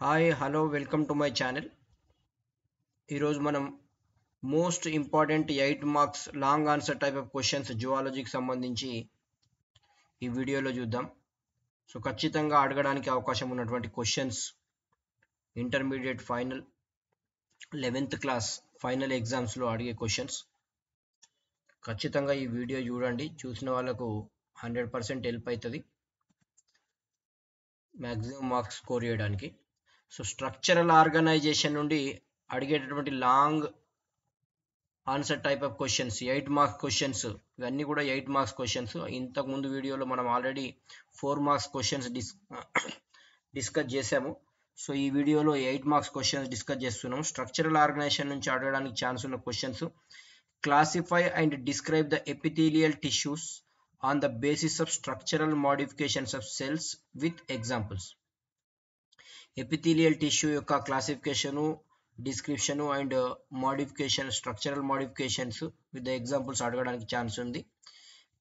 Hi hello welcome to my channel. ఈరోజు మనం most important 8 marks long answer type of questions జువాలజీకి సంబంధించి ఈ వీడియోలో చూద్దాం. సో ఖచ్చితంగా అడగడానికి అవకాశం ఉన్నటువంటి questions intermediate final 11th class final ఎగ్జామ్స్లో అడిగే క్వశ్చన్స్. ఖచ్చితంగా ఈ వీడియో చూడండి, చూసిన వాళ్ళకు 100% హెల్ప్ అవుతుంది మ్యాక్సిమం మార్క్స్ స్కోర్ చేయడానికి. సో స్ట్రక్చరల్ ఆర్గనైజేషన్ నుండి అడిగేటటువంటి long answer type of questions 8 marks questions, ఇవన్నీ కూడా 8 మార్క్స్ క్వశ్చన్స్. ఇంతకుముందు వీడియోలో మనం ఆల్రెడీ 4 మార్క్స్ క్వశ్చన్స్ డిస్కస్ చేసాము. సో ఈ వీడియోలో 8 మార్క్స్ క్వశ్చన్స్ డిస్కస్ చేస్తున్నాము. స్ట్రక్చరల్ ఆర్గనైజేషన్ నుంచి అడగడానికి ఛాన్స్ ఉన్న questions: classify and describe the epithelial tissues on the basis of structural modifications of cells with examples. Epithelial tissue యొక్క classification, description and modification, structural modifications with the examples అడగడానికి chance ఉంది.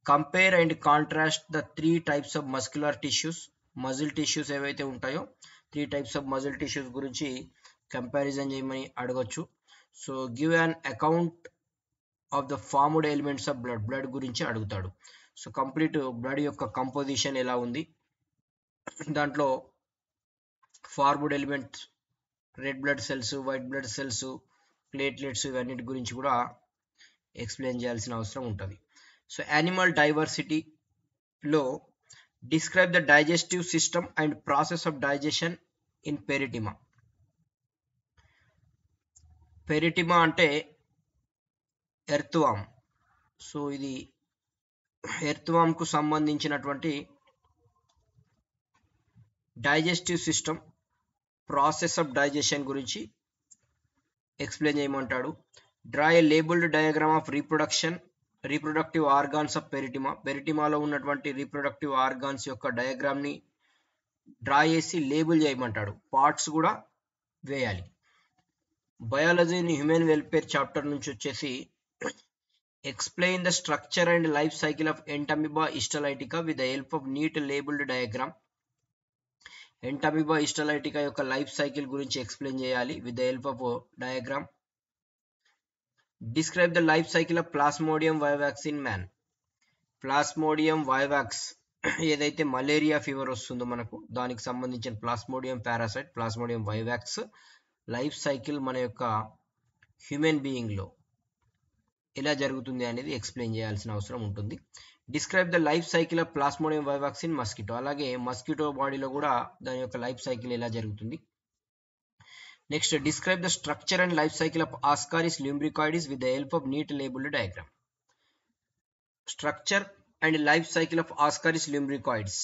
Compare and contrast the 3 types of muscular tissues. Muscle tissues ఏవైతే ఉంటాయో 3 types of muscle tissues గురించి comparison చేయమని అడగొచ్చు. So give an account of the formed elements of blood. Blood గురించి అడుగుతాడు. So complete blood యొక్క కంపోజిషన్ ఎలా ఉంది, దాంట్లో formed elements, red blood cells, white blood cells, platelets, ఇవన్నిటి గురించి కూడా ఎక్స్ప్లెయిన్ చేయాల్సిన అవసరం ఉంటుంది. సో యానిమల్ డైవర్సిటీలో describe the digestive system and process of digestion in Pheretima. Pheretima అంటే ఎర్త్వామ్. సో ఇది ఎర్త్వామ్కు సంబంధించినటువంటి digestive system, process of digestion గురించి ఎక్స్ప్లెయిన్ చేయమంటాడు. Draw a labelled diagram of reproductive organs of Pheretima. పెరిటిమాలో ఉన్నటువంటి రీప్రొడక్టివ్ ఆర్గాన్స్ యొక్క డయాగ్రామ్ని డ్రా చేసి లేబుల్ చేయమంటాడు. పార్ట్స్ కూడా వేయాలి. Biology in human welfare chapter నుంచి వచ్చేసి explain the structure and life cycle of Entamoeba histolytica with the help of neat labelled diagram. Entamoeba histolytica యొక్క లైఫ్ సైకిల్ గురించి ఎక్స్ప్లెయిన్ చేయాలి with the help of diagram. Describe the life cycle of Plasmodium vivax in man. Plasmodium vivax ఏదైతే malaria fever వస్తుందో మనకు, దానికి సంబంధించిన Plasmodium parasite, Plasmodium vivax life cycle మన యొక్క హ్యూమన్ బీయింగ్లో ఎలా జరుగుతుంది అనేది ఎక్స్ప్లెయిన్ చేయాల్సిన అవసరం ఉంటుంది. Describe the life cycle of Plasmodium vivax in mosquito. అలాగే మస్కిటో బాడీలో కూడా దాని యొక్క లైఫ్ సైకిల్ ఎలా జరుగుతుంది. Next describe the structure and life cycle of Ascaris lumbricoides with the help of neat labelled diagram. Structure and life cycle of Ascaris lumbricoides,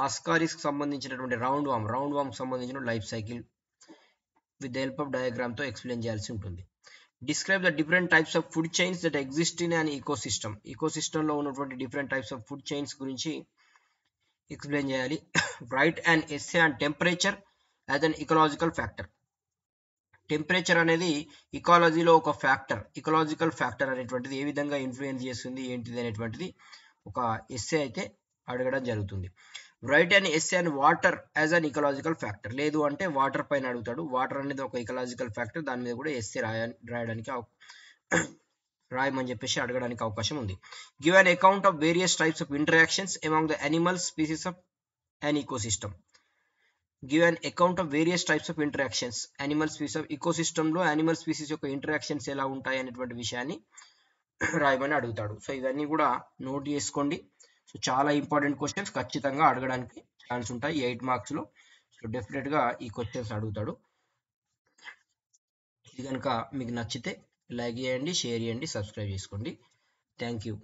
Ascaris కి సంబంధించినటువంటి round worm సంబంధించిన life cycle with the help of diagram తో explain చేయాల్సి ఉంటుంది. Describe the different types of food chains that exist in an ecosystem. Ecosystem లో ఉన్నటువంటి different types of food chains గురించి explain చేయాలి. Right and essay on temperature as an ecological factor. Temperature అనేది ఇకాలజీలో ఒక factor, ecological factor అనేటువంటిది ఏ విధంగా influence చేస్తుంది ఏంటిది అనేటువంటిది ఒక ఎస్సే అయితే అడగడం జరుగుతుంది. Right and essay and water as an ecological factor. లేదు అంటే వాటర్ పైన అడుగుతాడు. వాటర్ అనేది ఒక ఇకలాజికల్ ఫ్యాక్టర్, దాని మీద కూడా ఎస్సే రాయడానికి రాయమని చెప్పేసి అడగడానికి అవకాశం ఉంది. Give an account of various types of interactions among the animal species of an ecosystem. Give an account of various types of interactions. Animal species of ecosystem లో అనిమల్ స్పీసీస్ యొక్క ఇంటరాక్షన్స్ ఎలా ఉంటాయి అనేటువంటి విషయాన్ని రాయమని అడుగుతాడు. సో ఇవన్నీ కూడా నోట్ చేసుకోండి. సో చాలా ఇంపార్టెంట్ క్వశ్చన్స్, ఖచ్చితంగా అడగడానికి ఛాన్స్ ఉంటాయి 8 మార్క్స్ లో. సో డెఫినెట్ గా ఈ క్వశ్చన్స్ అడుగుతాడు. ఇది కనుక మీకు నచ్చితే లైక్ చేయండి, షేర్ చేయండి, సబ్స్క్రైబ్ చేసుకోండి. Thank you.